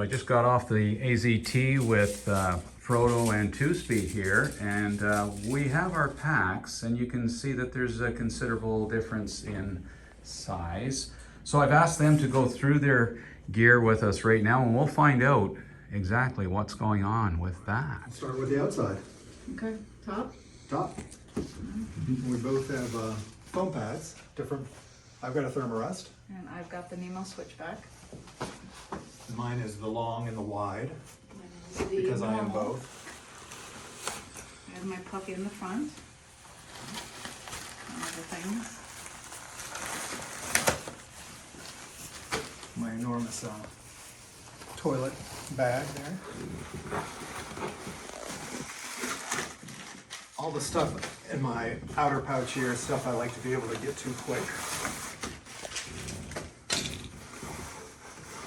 I just got off the AZT with Frodo and Two Speed here, and we have our packs, and you can see that there's a considerable difference in size. So I've asked them to go through their gear with us right now, and we'll find out exactly what's going on with that. Let's start with the outside. Okay, top. Top. We both have foam pads, different. I've got a Thermarest. And I've got the Nemo switchback. Mine is the long and the wide, Mine is the because I am normal. both. I have my puppy in the front. And other things. My enormous toilet bag there. All the stuff in my outer pouch here is stuff I like to be able to get to quick.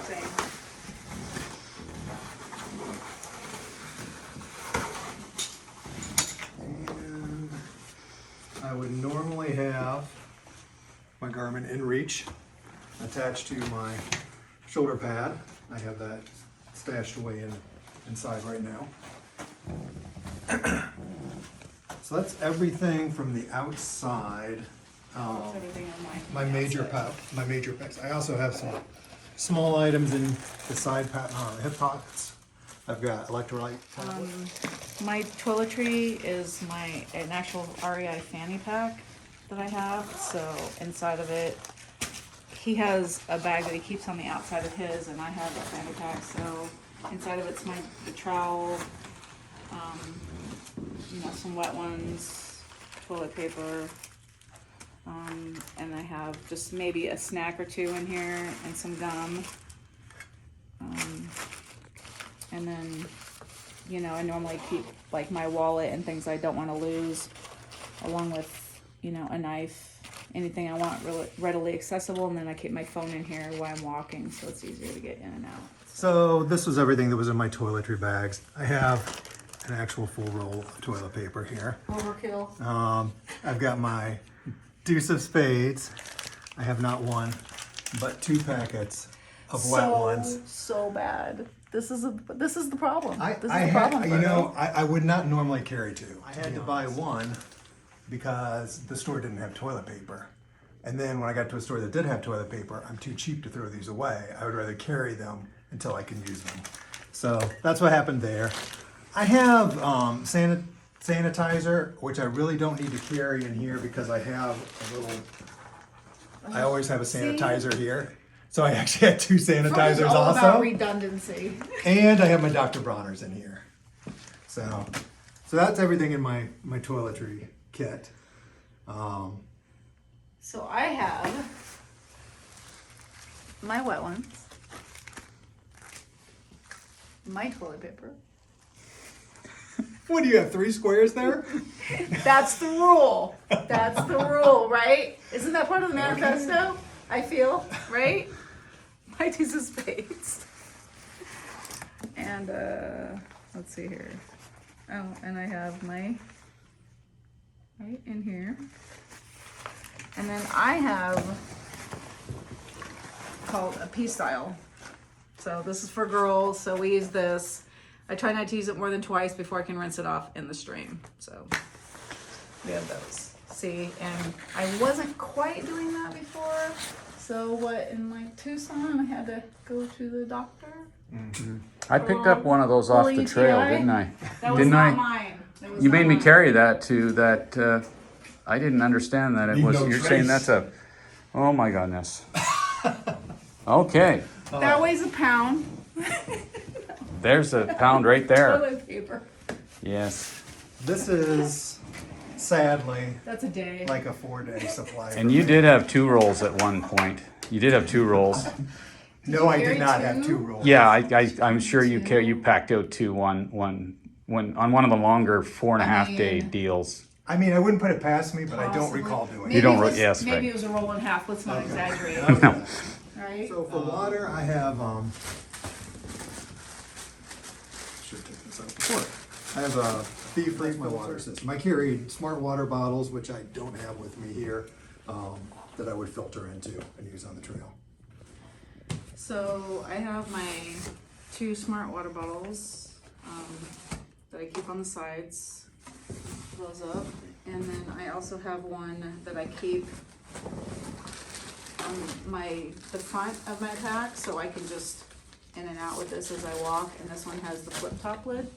Same. And I would normally have my Garmin InReach attached to my shoulder pad. I have that stashed away inside right now. So that's everything from the outside. That's everything on My major packs. I also have some small items in the side hip pockets. I've got electrolyte tablets. My toiletry is an actual REI fanny pack that I have. So inside of it, he has a bag that he keeps on the outside of his, and I have a fanny pack. So inside of it's the trowel, some wet ones, toilet paper, and I have just maybe a snack or two in here and some gum. And then, I normally keep like my wallet and things I don't want to lose, along with, a knife, anything I want really readily accessible. And then I keep my phone in here while I'm walking, so it's easier to get in and out. So this was everything that was in my toiletry bags. I have an actual full roll of toilet paper here. Overkill. I've got my deuce of spades. I have not one, but 2 packets of wet ones. So bad. This is the problem. I would not normally carry 2. I had to buy one because the store didn't have toilet paper. And then when I got to a store that did have toilet paper, I'm too cheap to throw these away. I would rather carry them until I can use them. So that's what happened there. I have sanitizer, which I really don't need to carry in here because I have I always have a sanitizer here. So I actually had 2 sanitizers all also. about redundancy. And I have my Dr. Bronner's in here. So that's everything in my toiletry kit. So I have my wet ones, my toilet paper. What do you have, 3 squares there? That's the rule. That's the rule, right? Isn't that part of the manifesto? I feel, right? My deuce of spades. And let's see here. Oh, and I have my right in here. And then I have called a P-style. So this is for girls, so we use this. I try not to use it more than twice before I can rinse it off in the stream. So we have those. See, and I wasn't quite doing that before. So in Tucson, I had to go to the doctor. Mm-hmm. I picked up one of those off the trail, didn't I? That was not mine. You made me carry that to that. I didn't understand that it was. No You're trace. saying that's a. Oh my goodness. Okay. That weighs a pound. There's a pound right there. Toilet paper. Yes. This is sadly That's a day. like a 4-day supply. And you did have 2 rolls at one point. You did have 2 rolls. No, I carry did not 2? have 2 rolls. Yeah, I'm sure you packed out 2 one on one of the longer 4.5 day deals. I mean, I wouldn't put it past me, but I don't Possibly. recall doing Maybe You don't it ro- was, yes, maybe right. it was a roll and a half. Let's not exaggerate. it. Right? So for water, I have should have taken this out before. I have a Fee-Free my water system. I carry smart water bottles, which I don't have with me here, that I would filter into and use on the trail. So I have my 2 smart water bottles that I keep on the sides. Those up. And then I also have one that I keep on the front of my pack, so I can just in and out with this as I walk. And this one has the flip top lid.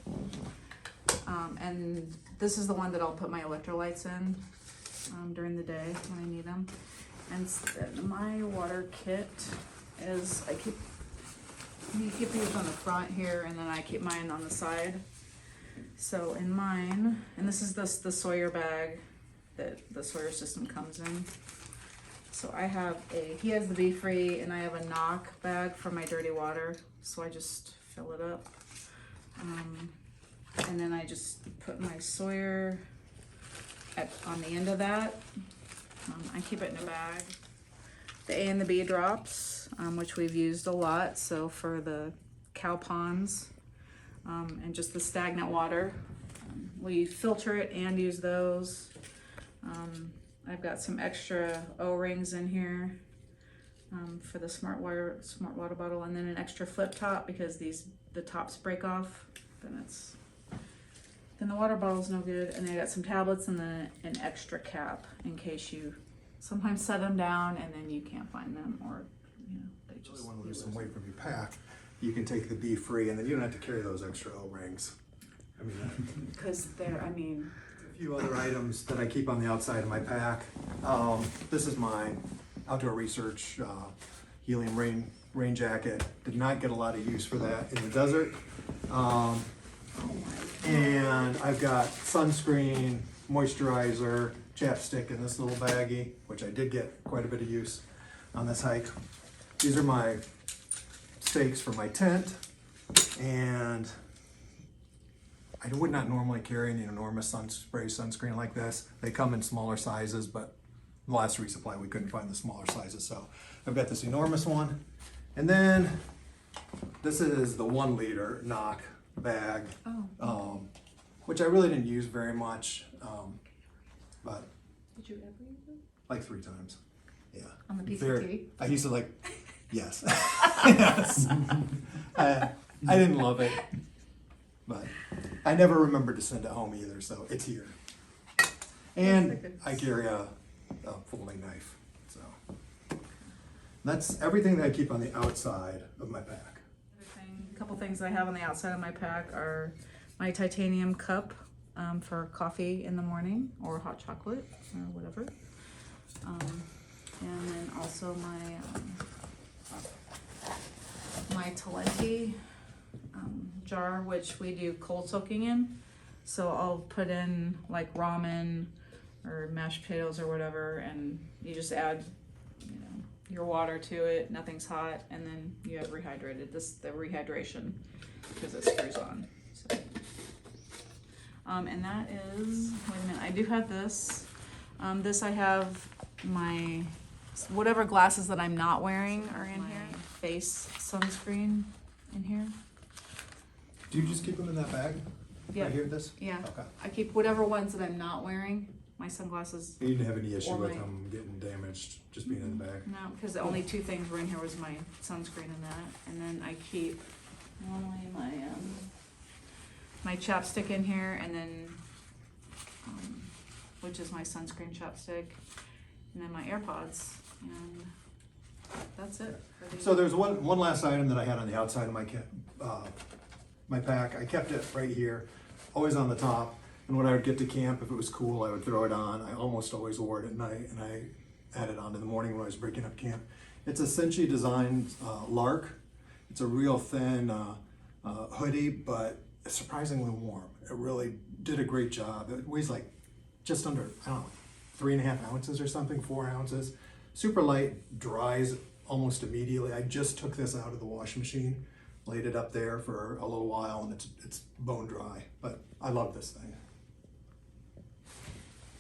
And this is the one that I'll put my electrolytes in during the day when I need them. And my water kit is, you keep these on the front here, and then I keep mine on the side. So in mine, and this is the Sawyer bag that the Sawyer system comes in. So I have he has the Be Free, and I have a knock bag for my dirty water. So I just fill it up. And then I just put my Sawyer on the end of that. I keep it in a bag. The A and the B drops, which we've used a lot. So for the cow ponds and just the stagnant water, we filter it and use those. I've got some extra O-rings in here for the smart water bottle, and then an extra flip top because the tops break off. Then the water bottle's no good, and I got some tablets and then an extra cap in case you sometimes set them down and then you can't find them, or they just. Really want to lose some weight from your pack. You can take the Be Free, and then you don't have to carry those extra O-rings. I mean, because a few other items that I keep on the outside of my pack. This is my outdoor research helium rain jacket. Did not get a lot of use for that in the desert. And I've got sunscreen, moisturizer, chapstick in this little baggie, which I did get quite a bit of use on this hike. These are my stakes for my tent, and I would not normally carry an enormous sunscreen like this. They come in smaller sizes, but the last resupply we couldn't find the smaller sizes, so I've got this enormous one. And then this is the 1 liter knock bag, which I really didn't use very much, but Did you ever use it? like 3 times. Yeah. On the PCT? I used to yes. Yes. I didn't love it, but I never remembered to send it home either, so it's here. And I carry a folding knife, so that's everything that I keep on the outside of my pack. A couple things I have on the outside of my pack are my titanium cup for coffee in the morning, or hot chocolate, or whatever. And then also my Talenti jar, which we do cold soaking in. So I'll put in like ramen or mashed potatoes or whatever, and you just add your water to it. Nothing's hot, and then you have rehydrated. The rehydration, because it screws on. So. And that is, wait a minute, I do have this. This I have my, whatever glasses that I'm not wearing are in here. Face sunscreen in here. Do you just keep them in that bag? Yeah. Right here, this? Yeah. Okay. I keep whatever ones that I'm not wearing, my sunglasses. You didn't have any issue Or with my- them getting damaged just being in the bag? No, because the only 2 things were in here was my sunscreen and that, and then I keep normally my chapstick in here, and then which is my sunscreen chapstick, and then my AirPods, and that's it. So there's one last item that I had on the outside of my pack. I kept it right here, always on the top. And when I would get to camp, if it was cool, I would throw it on. I almost always wore it at night, and I had it on in the morning when I was breaking up camp. It's a Cincy designed Lark. It's a real thin hoodie, but it's surprisingly warm. It really did a great job. It weighs like just under, 3.5 ounces or something, 4 ounces. Super light, dries almost immediately. I just took this out of the washing machine, laid it up there for a little while, and it's bone dry. But I love this thing.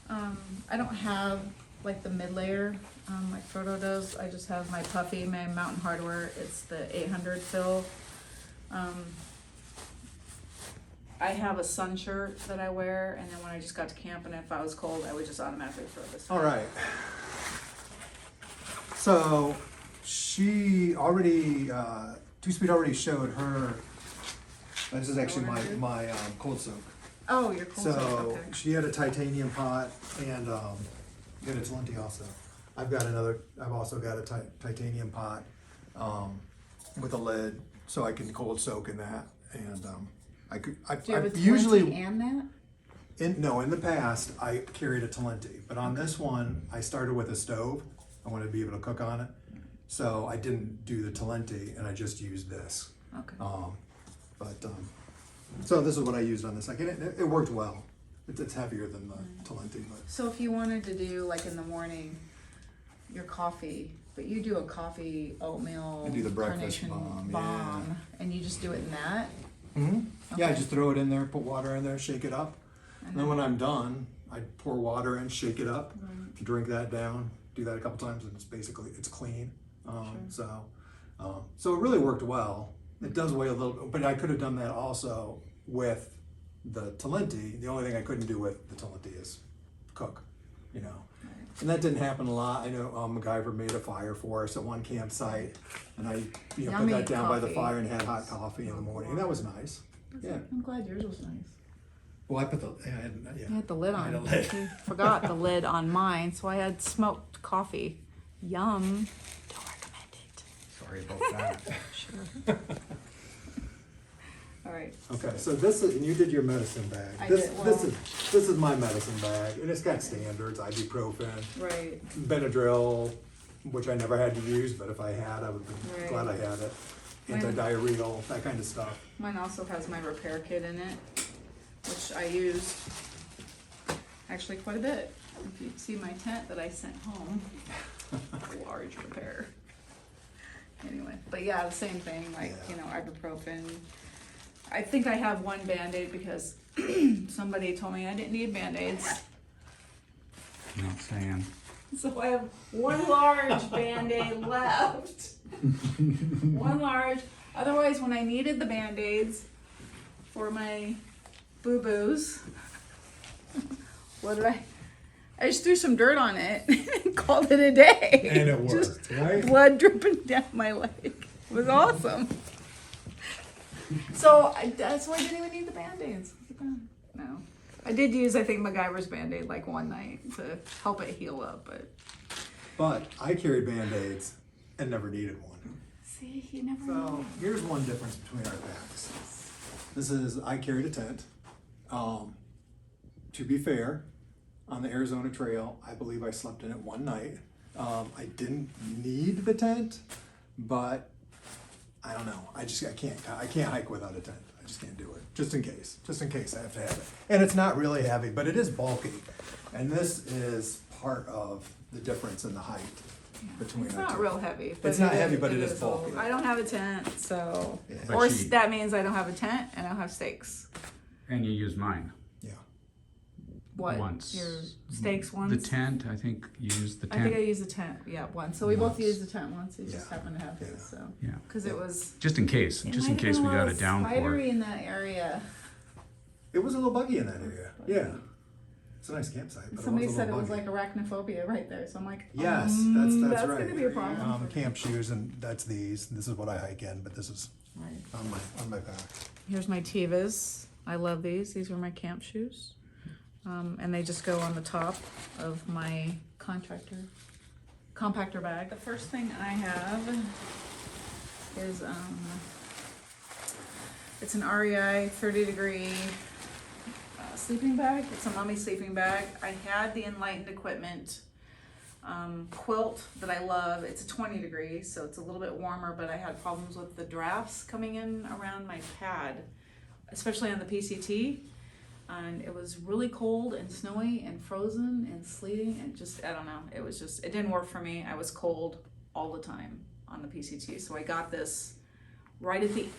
I don't have like the mid layer like Frodo does. I just have my puffy, my Mountain Hardwear. It's the 800 fill. I have a sun shirt that I wear, and then when I just got to camp and if I was cold, I would just automatically throw this on. All right. So she already, Two Speed already showed her This is actually my cold soak. Oh, your cold soak, So okay. she had a titanium pot and got a Talenti also. I've also got a titanium pot with a lid, so I can cold soak in that. And Do you have a I've usually Talenti and that? in the past I carried a Talenti, but on this one I started with a stove. I wanted to be able to cook on it, so I didn't do the Talenti and I just used this. Okay. So this is what I used on this. Like it worked well. It's heavier than the Talenti, but So if you wanted to do like in the morning, your coffee, but you do a coffee oatmeal I do the breakfast carnation bomb, and you just do it in that? yeah, I Okay. just throw it in there, put water in there, shake it up, and then when I'm done, I pour water in, shake it up, drink that down. Do that a couple times, and it's clean. So it really worked well. It does weigh a little, but I could have done that also with the Talenti. The only thing I couldn't do with the Talenti is cook, you know. And that didn't happen a lot. I know MacGyver made a fire for us at one campsite, and I put Yummy that down by the coffee. fire and had hot coffee in the morning. And that was nice. Yeah. I'm glad yours was nice. Well, I put the I had the lid I on. had a lid. I forgot the lid on mine, so I had smoked coffee. Yum. Don't recommend it. Sorry about that. Sure. All right. Okay, so this is, and you did your medicine bag. I This did, this is my medicine bag, and it's got standards: ibuprofen, Right. Benadryl, which I never had to use, but if I had, I would be Right. glad I had it. Mine- Antidiarrheal, that kind of stuff. Mine also has my repair kit in it, which I used actually quite a bit. If you see my tent that I sent home, large repair. Anyway, but yeah, the same thing, like, Yeah. ibuprofen. I think I have one Band-Aid because somebody told me I didn't need Band-Aids. Not saying. So I have one large Band-Aid left. One large. Otherwise, when I needed the Band-Aids for my boo-boos, what did I just threw some dirt on it and called it a day. And it Just worked, right? blood dripping down my leg. It was awesome. So that's why I didn't even need the Band-Aids. No. I did use, I think, MacGyver's Band-Aid like one night to help it heal up, But I carried Band-Aids and never needed one. see, you never So know. here's one difference between our packs. I carried a tent. To be fair, on the Arizona Trail, I believe I slept in it one night. I didn't need the tent, but I don't know. I can't hike without a tent. I just can't do it. Just in case I have to have it. And it's not really heavy, but it is bulky. And this is part of the difference in the height between It's our not two. real heavy. It's not heavy, but it is old. bulky. I don't have a tent, so Yeah. But or she- that means I don't have a tent and I don't have stakes. And you use mine. Yeah. What? Once. Your stakes once? The tent, I think you used the I think I tent. used the tent, yeah, once. So we both Once. used the tent once. He just Yeah. happened to have his, Yeah. so. Yeah. Because it was. Just in case, it just might in have case been we a got a little downpour. spidery in that area. It was a little buggy in that area. Yeah. It's a nice campsite. But Somebody it was a said it little was buggy. like arachnophobia right there. So I'm like, Yes, that's that's right. gonna be a problem. Camp shoes, and that's these. This is what I hike in, but this is Right. on my back. Here's my Tevas. I love these. These are my camp shoes. And they just go on the top of my compactor bag. The first thing I have is it's an REI 30 degree sleeping bag. It's a mommy sleeping bag. I had the Enlightened Equipment quilt that I love. It's a 20 degree, so it's a little bit warmer, but I had problems with the drafts coming in around my pad, especially on the PCT. And it was really cold and snowy and frozen and sleeting and just, I don't know, it didn't work for me. I was cold all the time on the PCT. So I got this in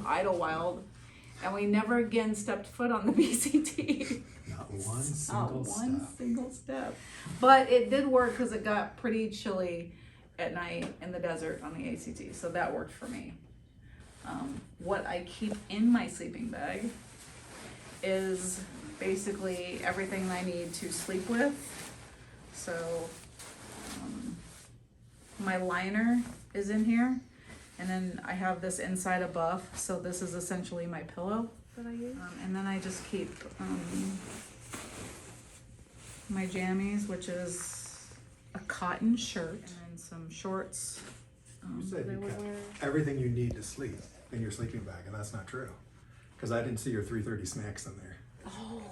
Idlewild, and we never again stepped foot on the PCT. Not one Not single one step. single step. But it did work because it got pretty chilly at night in the desert on the ACT. So that worked for me. What I keep in my sleeping bag is basically everything I need to sleep with. So my liner is in here. And then I have this inside a buff, so this is essentially my pillow that I use. And then I just keep my jammies, which is a cotton shirt, and then some shorts. You said that I you would kept wear. everything you need to sleep in your sleeping bag, and that's not true. Because I didn't see your 3:30 snacks in there. Oh,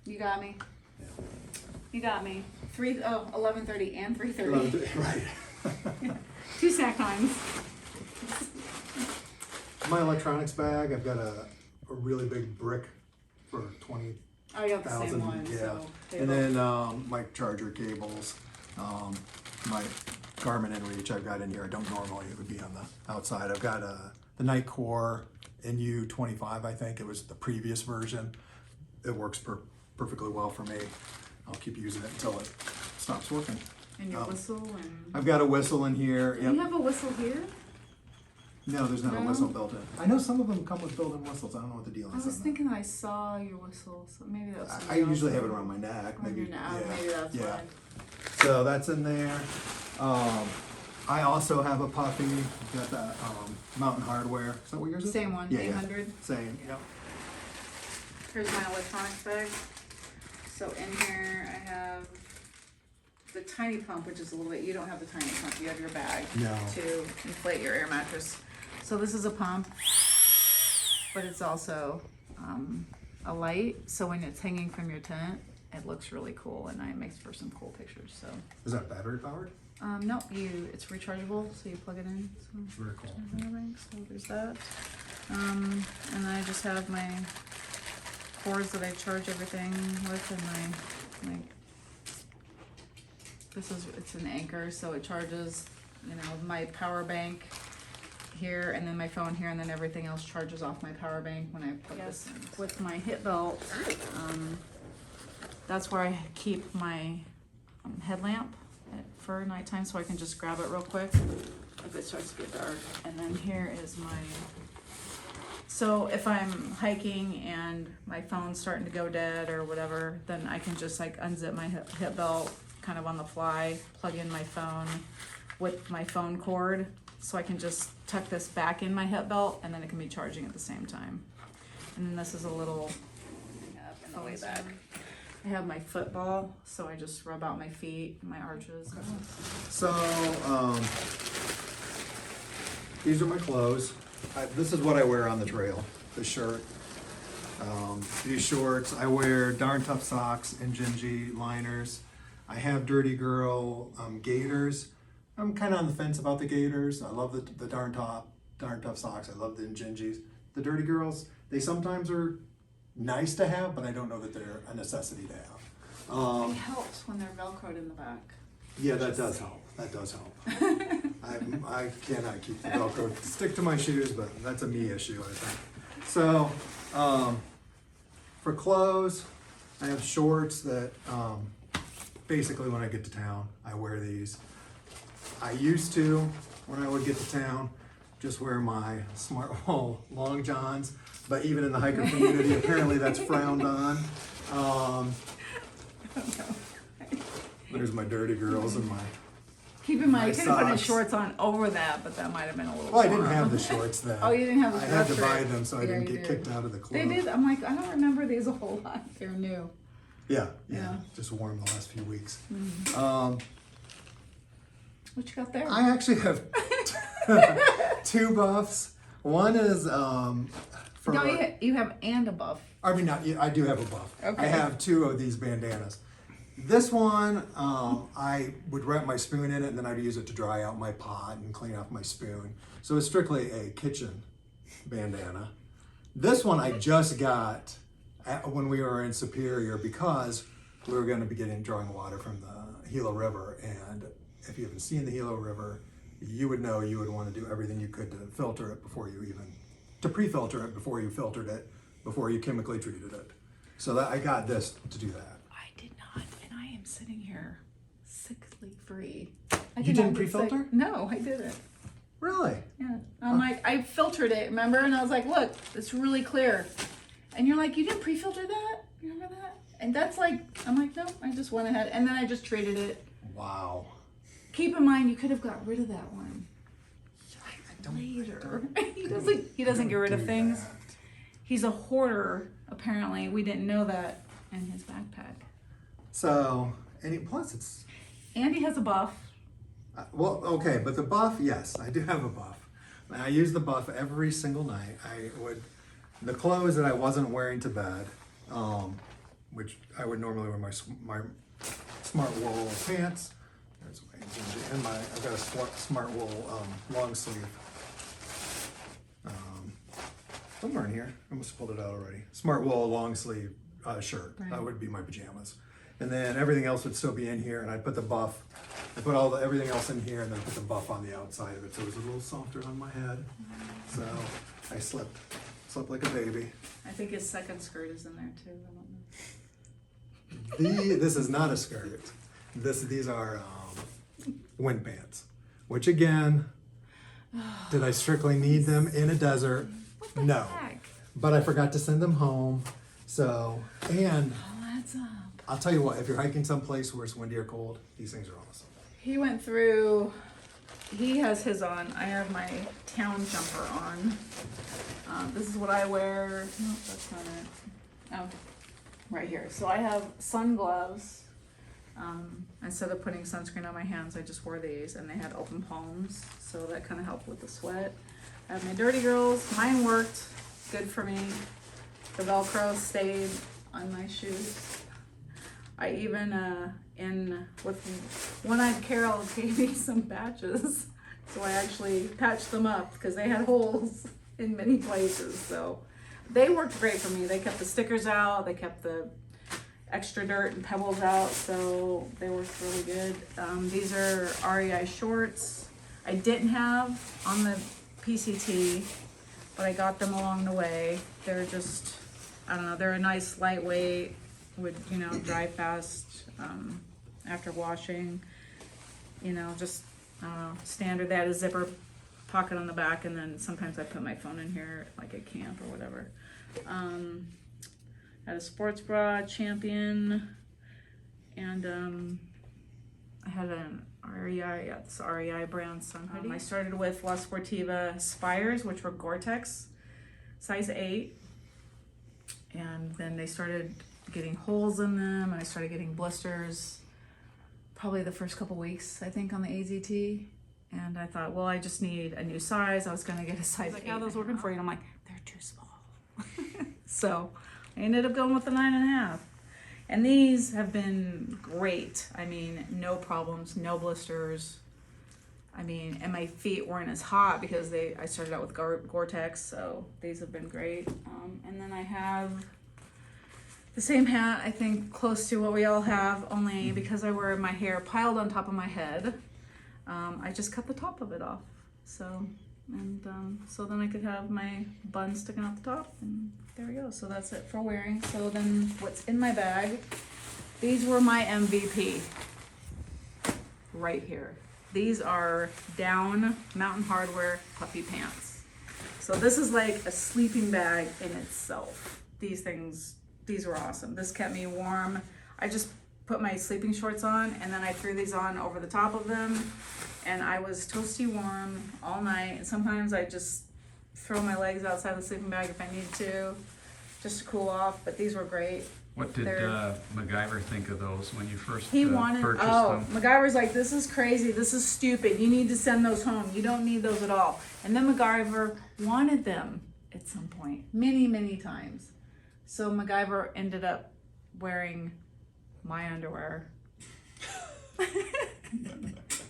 you got me. Yeah. You got me. 11:30 and 3:30. Right. 2 snack times. My electronics bag, I've got a really big brick for 20,000. I got the same one. Yeah. So they And both- then my charger cables, my Garmin inReach I've got in here. I don't normally, it would be on the outside. I've got the Night Core NU25, I think. It was the previous version. It works perfectly well for me. I'll keep using it until it stops working. And your whistle and. I've got a whistle in here. Do Yep. you have a whistle here? No, there's not a No? whistle built in. I know some of them come with built-in whistles. I don't know what the deal is. I was on that. thinking I saw your whistle, so maybe that's. I usually have it around my neck. On Maybe, your neck. yeah, Maybe that's yeah. why. So that's in there. I also have a puffy. Got that Mountain Hardware. Is that what yours is? Same one, Yeah, 800. Yeah. Same. Yep. Here's my electronics bag. So in here I have the tiny pump, which is a little bit, you don't have the tiny pump, you have your bag No. to inflate your air mattress. So this is a pump, but it's also a light. So when it's hanging from your tent, it looks really cool and it makes for some cool pictures. So Is that battery powered? no, it's rechargeable, so you plug it in. So. Very cool. So there's that. And then I just have my cords that I charge everything with, and my it's an Anchor, so it charges, my power bank here, and then my phone here, and then everything else charges off my power bank when I plug this in. With my hip belt, that's where I keep my headlamp for nighttime, so I can just grab it real quick if it starts to get dark. And then here is so if I'm hiking and my phone's starting to go dead or whatever, then I can just unzip my hip belt kind of on the fly, plug in my phone with my phone cord, so I can just tuck this back in my hip belt, and then it can be charging at the same time. And then this is a little up in the way back. I have my football, so I just rub out my feet, my arches. So these are my clothes. This is what I wear on the trail. The shirt, these shorts. I wear Darn Tough socks and Gingy liners. I have Dirty Girl gaiters. I'm kind of on the fence about the gaiters. I love the Darn Tough socks. I love the Gingys. The Dirty Girls, they sometimes are nice to have, but I don't know that they're a necessity to have. It helps when they're Velcroed in the back. Yeah, that does help. That does help. I cannot keep the Velcro. Stick to my shoes, but that's a me issue, I think. So, for clothes, I have shorts that, basically when I get to town, I wear these. I used to, when I would get to town, just wear my Smartwool long johns, but even in the hiker community, apparently that's frowned on. There's my Dirty Girls and my. Keep in mind, you My could have put his socks. shorts on over that, but that might have been a little. Well, I didn't warm. have the shorts then. Oh, you didn't have the I had to shorts, buy right. them so I Yeah, didn't you get did. kicked out of the club. They did. I'm like, I don't remember these a whole lot. They're new. Yeah, Yeah. just warm the last few weeks. What you got there? I actually have two buffs. One is for. No, you have and a buff. I mean, not, I do have a buff. Okay. I have two of these bandanas. This one, I would wrap my spoon in it, and then I'd use it to dry out my pot and clean off my spoon. So it's strictly a kitchen bandana. This one I just got when we were in Superior, because we were going to be drawing water from the Gila River, and if you haven't seen the Gila River, you would know you would want to do everything you could to filter it before you pre-filter it before you filtered it, before you chemically treated it. So that I got this to do that. I did not, and I am sitting here sickly free. You didn't pre-filter? No, I didn't. Really? Yeah. I'm like, I filtered it, remember? And I was like, look, it's really clear. And you're like, you didn't pre-filter that? You remember that? And that's like, I'm like, no, I just went ahead. And then I just treated it. Wow. Keep in mind, you could have got rid of that one. later. He doesn't get rid of things. He's a hoarder, apparently. We didn't know that in his backpack. So, plus it's, Andy has a buff. well, okay, but the buff, yes, I do have a buff. And I use the buff every single night. The clothes that I wasn't wearing to bed, which I would normally wear my smart wool pants. There's my Gingy, and I've got a smart wool long sleeve. Somewhere in here, I must have pulled it out already. Smart wool long sleeve shirt. Right. That would be my pajamas. And then everything else would still be in here, and I'd put the buff. I put everything else in here, and then put the buff on the outside of it, so it was a little softer on my head. So I slept like a baby. I think his second skirt is in there too. I don't know. This is not a skirt. These are wind pants, which again, did I strictly need them in a desert? What the No, heck? but I forgot to send them home. So, and Oh, that's up. I'll tell you what, if you're hiking someplace where it's windy or cold, these things are awesome. He went through, he has his on. I have my town jumper on. This is what I wear. Nope, that's not it. Oh, right here. So I have sun gloves. Instead of putting sunscreen on my hands, I just wore these, and they had open palms, so that kind of helped with the sweat. I have my dirty girls. Mine worked good for me. The Velcro stayed on my shoes. I even, with One-Eyed Carol gave me some patches, so I actually patched them up because they had holes in many places. So they worked great for me. They kept the stickers out. They kept the extra dirt and pebbles out, so they worked really good. These are REI shorts. I didn't have on the PCT, but I got them along the way. They're just, I don't know, they're a nice lightweight, would, dry fast after washing. Just, I don't know, standard. They had a zipper pocket on the back, and then sometimes I put my phone in here, like at camp or whatever. I had a sports bra, Champion, and I had an REI, this REI brand sun hoodie. I started with La Sportiva Spires, which were Gore-Tex, size 8, and then they started getting holes in them, and I started getting blisters probably the first couple weeks, I think, on the AZT. And I thought, well, I just need a new size. I was gonna get a size 8. How those working for you? And I'm like, they're too small. So I ended up going with the 9.5. And these have been great. I mean, no problems, no blisters. I mean, and my feet weren't as hot because I started out with Gore-Tex, so these have been great. And then I have the same hat, I think, close to what we all have, only because I wear my hair piled on top of my head. I just cut the top of it off. So then I could have my bun sticking out the top, and there we go. So that's it for wearing. So then what's in my bag? These were my MVP right here. These are Down Mountain Hardwear puffy pants. So this is like a sleeping bag in itself. These were awesome. This kept me warm. I just put my sleeping shorts on, and then I threw these on over the top of them, and I was toasty warm all night. And sometimes I just throw my legs outside the sleeping bag if I need to, just to cool off. But these were great. What did MacGyver think of those when you first He wanted, purchased them? MacGyver's like, this is crazy, this is stupid, you need to send those home, you don't need those at all. And then MacGyver wanted them at some point, many, many times. So MacGyver ended up wearing my underwear.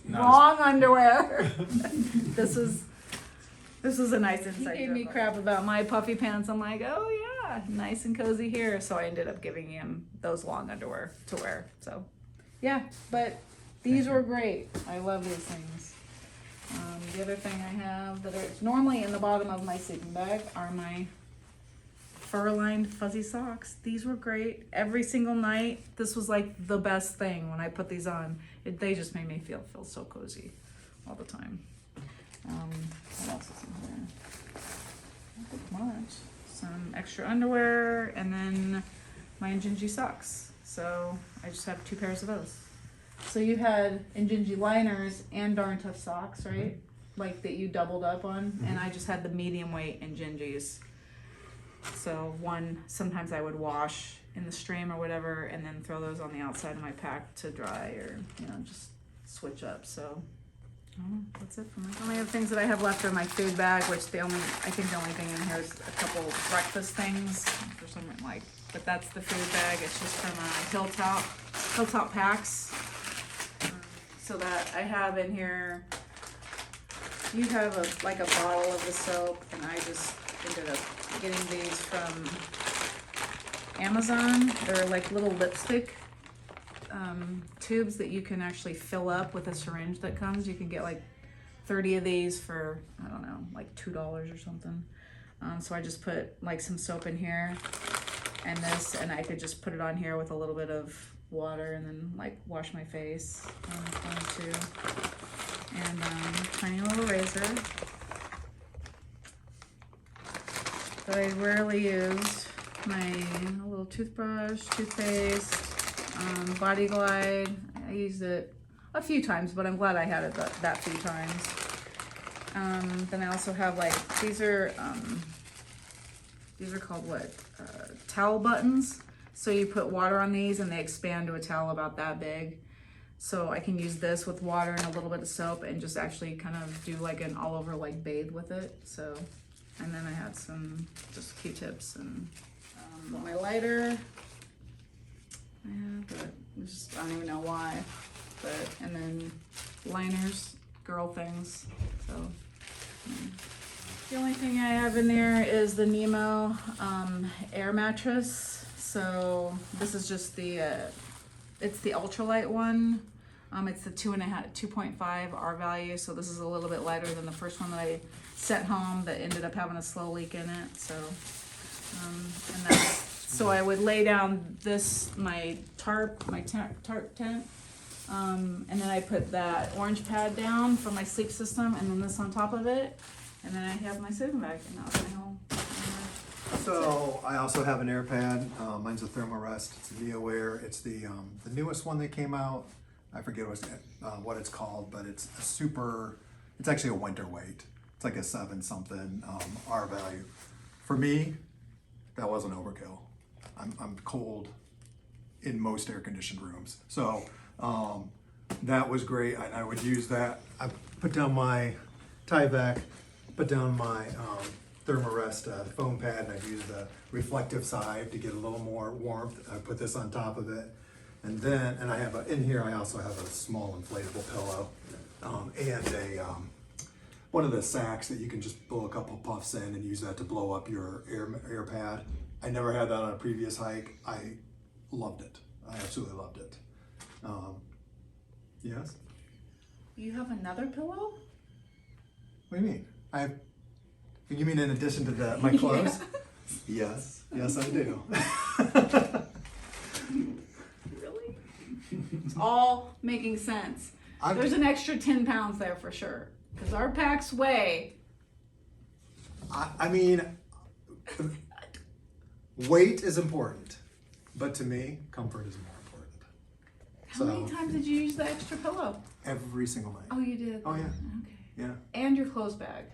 Wrong underwear. This is a nice insight. He gave me crap about my puffy pants. I'm like, oh yeah, nice and cozy here. So I ended up giving him those long underwear to wear. So yeah, but these were great. I love these things. The other thing I have that are normally in the bottom of my sleeping bag are my fur-lined fuzzy socks. These were great. Every single night, this was like the best thing when I put these on. They just made me feel so cozy all the time. What else is in here? Not think much. Some extra underwear, and then my Injinji socks. So I just have 2 pairs of those. So you had Injinji liners and Darn Tough socks, right? like that you doubled up on, and I just had the medium weight and gingies. So one, sometimes I would wash in the stream or whatever, and then throw those on the outside of my pack to dry, or just switch up. So that's it for me. The only other things that I have left are my food bag, which I think the only thing in here is a couple breakfast things for something like. But that's the food bag. It's just from Hilltop Packs. So that I have in here. You have a bottle of the soap, and I just ended up getting these from Amazon. They're like little lipstick tubes that you can actually fill up with a syringe that comes. You can get like 30 of these for, I don't know, like $2 or something. So I just put like some soap in here and this, and I could just put it on here with a little bit of water and then like wash my face. Too. And tiny little razor that I rarely use. My little toothbrush, toothpaste, Body Glide. I used it a few times, but I'm glad I had it that few times. Then I also have these are called what? Towel buttons. So you put water on these and they expand to a towel about that big. So I can use this with water and a little bit of soap and just actually kind of do like an all over bathe with it. So, and then I had some just Q-tips and my lighter. Yeah, but I don't even know why. And then liners, girl things. So the only thing I have in there is the Nemo air mattress. So this is just it's the ultralight one. It's the 2.5 R value. So this is a little bit lighter than the first one that I sent home that ended up having a slow leak in it. So, so I would lay down my tarp tent. And then I put that orange pad down for my sleep system, and then this on top of it. And then I have my sleeping bag, and that was my home. So I also have an air pad. Mine's a Thermarest. It's a Neo Air. It's the newest one that came out. I forget what it's called, but it's it's actually a winter weight. It's like a 7-something R value. For me, that wasn't overkill. I'm cold in most air-conditioned rooms. So that was great. I would use that. I put down my Tyvek, put down my Thermarest foam pad, and I'd use the reflective side to get a little more warmth. I put this on top of it. And then, I have in here, I also have a small inflatable pillow and one of the sacks that you can just blow a couple puffs in and use that to blow up your air pad. I never had that on a previous hike. I loved it. I absolutely loved it. Yes? You have another pillow? What do you mean? You mean in addition to my clothes? Yeah. Yes, I do. Really? It's all making sense. There's an extra 10 pounds there for sure. Because our packs weigh. I mean, weight is important, but to me, comfort is more important. How many times did you use the extra pillow? Every single night. Oh, you did? Oh, yeah. Okay. Yeah. And your clothes bag?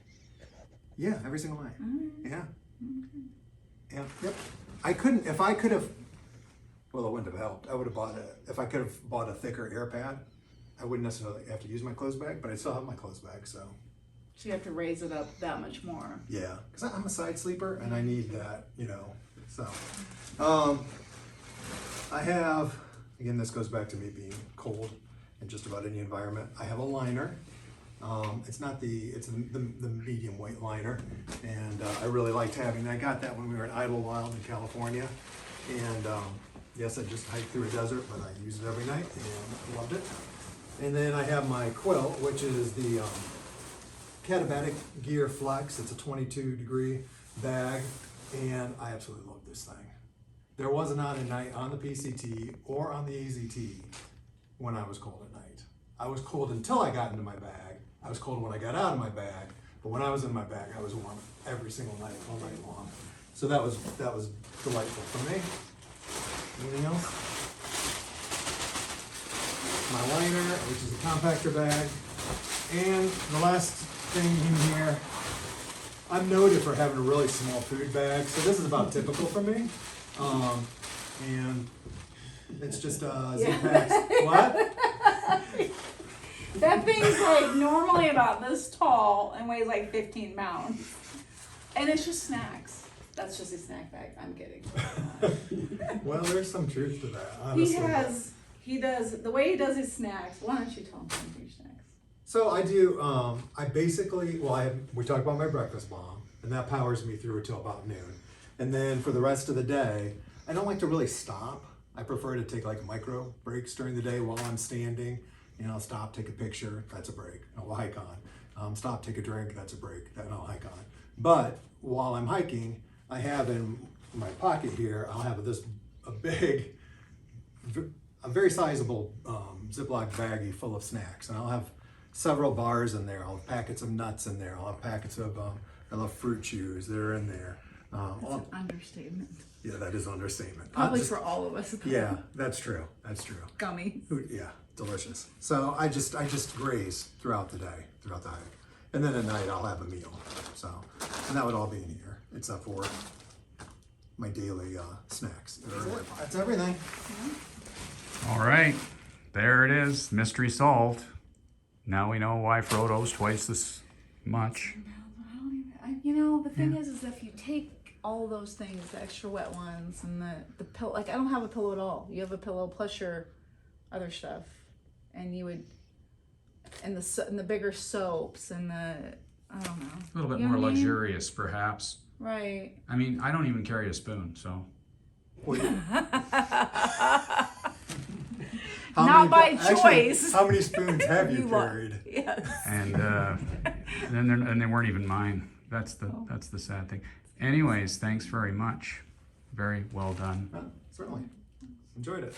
Yeah, every single night. Right. Yeah. Okay. Yeah. Yep. If I could have, well, it wouldn't have helped. I would have if I could have bought a thicker air pad, I wouldn't necessarily have to use my clothes bag, but I still have my clothes bag, so. So you have to raise it up that much more. Yeah, because I'm a side sleeper and I need that, so. I have, again, this goes back to me being cold in just about any environment. I have a liner. It's the medium weight liner, and I really liked having that. I got that when we were in Idlewild in California, and yes, I just hiked through a desert, but I use it every night and loved it. And then I have my quilt, which is the Katabatic Gear Flex. It's a 22-degree bag, and I absolutely love this thing. There was not a night on the PCT or on the AZT when I was cold at night. I was cold until I got into my bag. I was cold when I got out of my bag, but when I was in my bag, I was warm every single night, all night long. So that was delightful for me. Anything else? My liner, which is a compactor bag. And the last thing in here. I'm noted for having a really small food bag, so this is about typical for me. And it's just Z-packs. What? That thing's like normally about this tall and weighs like 15 pounds. And it's just snacks. That's just a snack bag. I'm kidding. Well, there's some truth to that, He does, the way he does his snacks. Why don't you tell him some of your snacks? So I do, I basically, we talked about my breakfast bomb, and that powers me through until about noon. And then for the rest of the day, I don't like to really stop. I prefer to take like micro breaks during the day while I'm standing. You know, stop, take a picture, that's a break, I'll hike on. Stop, take a drink, that's a break, then I'll hike on. But while I'm hiking, I have in my pocket here, I'll have a very sizable Ziploc baggie full of snacks. And I'll have several bars in there. I'll have packets of nuts in there. I'll have packets of, I love fruit chews, they're in there. That's an understatement. Yeah, that is an understatement. Probably for all of us. Yeah, that's true, that's true. Gummy. Yeah, delicious. So I just graze throughout the day, throughout the hike. And then at night I'll have a meal. So, and that would all be in here, except for my daily snacks. That's everything. All right, there it is, mystery solved. Now we know why Frodo's twice this much. You know, the thing is if you take all those things, the extra wet ones and the pillow, like I don't have a pillow at all. You have a pillow plus your other stuff, and you would, and the bigger soaps and the, I don't know. A little bit You know more what I mean? luxurious, perhaps. Right. I mean, I don't even carry a spoon, so. Not by choice. How many spoons have you carried? Yes. And they weren't even mine. That's the sad thing. Anyways, thanks very much. Very well done. Certainly. Enjoyed it.